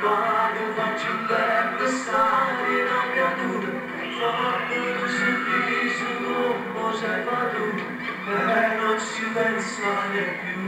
Quando faccio in becco stare la creatura, forte un sorriso come sei fatto, e non ci pensare più.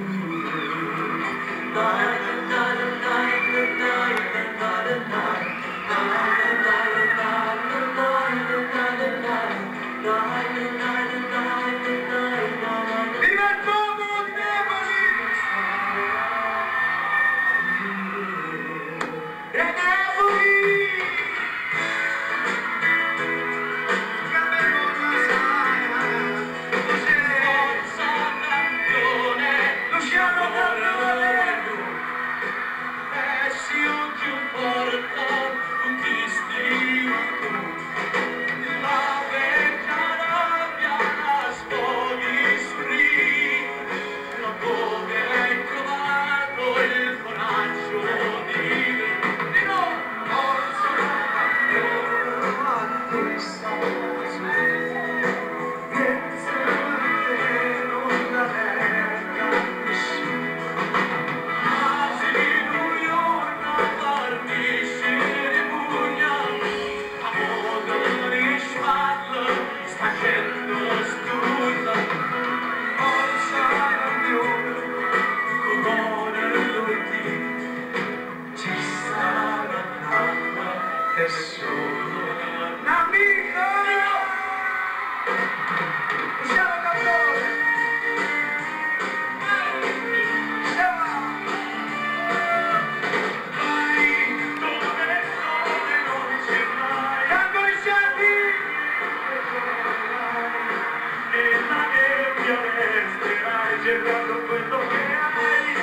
Cercando quello che hai,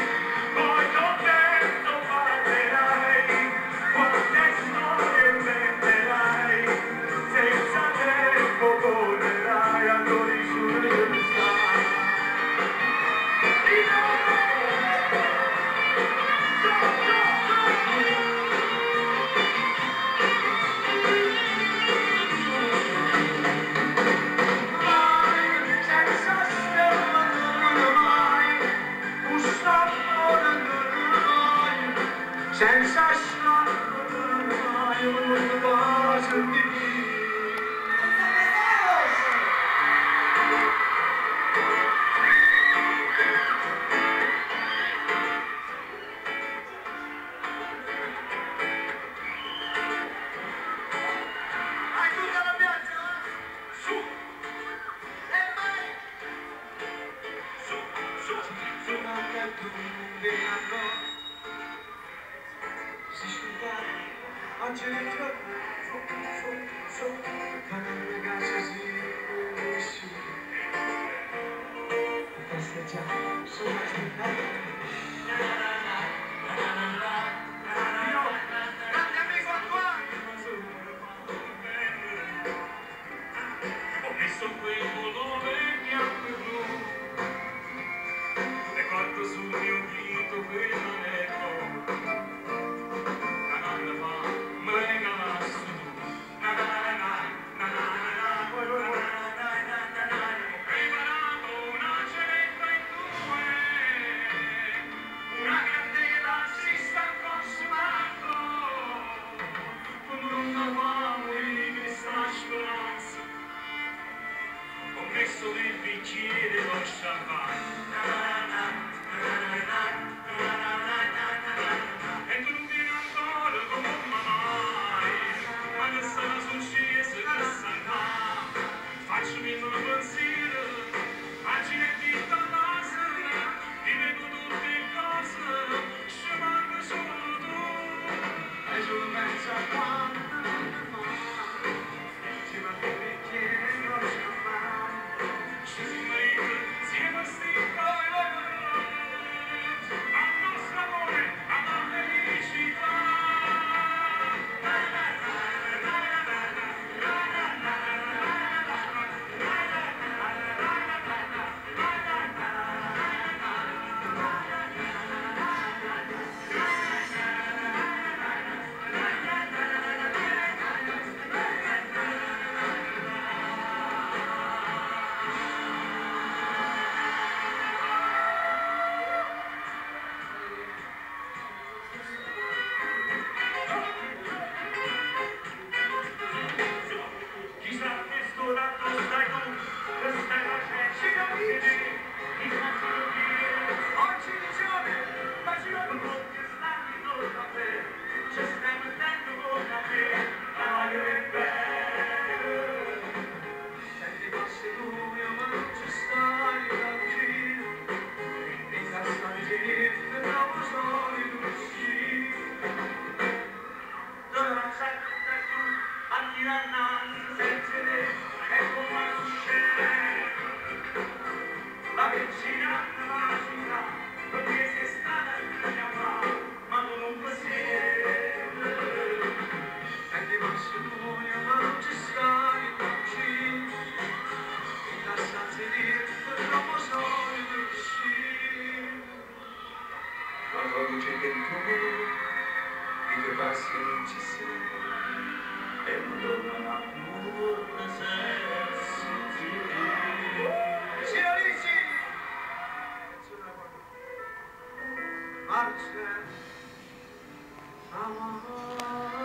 poi contento parlerai, quante storie inventerai, senza tempo correrai, allora giuro che sai. Senza io non posso dire. Vai tutta la piazza, su, e vai, su, anche tu, venendo. Si scordava, oggi è troppo, cada ragazzo si riconosce. La testa già, sono aspettata. Grande amico Antoine! Ho messo quel colore bianco e blu, e porto sul mio dito quel anello. Il bicchiere lo champagne e tu non vieni ancora come mai, ma che sarà successo che sarà, facciami un pensiero, accidenti tornase, dico tutte cose, ci manca solo tu, e tu pensa quando ci manca il bicchiere lo champagne. La vicina della città, perché sei stata chiamata, ma tu non puoi essere. E ti passione, ma non ci stai qui. La stanza di troppo soli di uscire. Ma tua luce dentro me, i tuoi passi non ci sono, e non tornano amore senza te. Marcia, amore.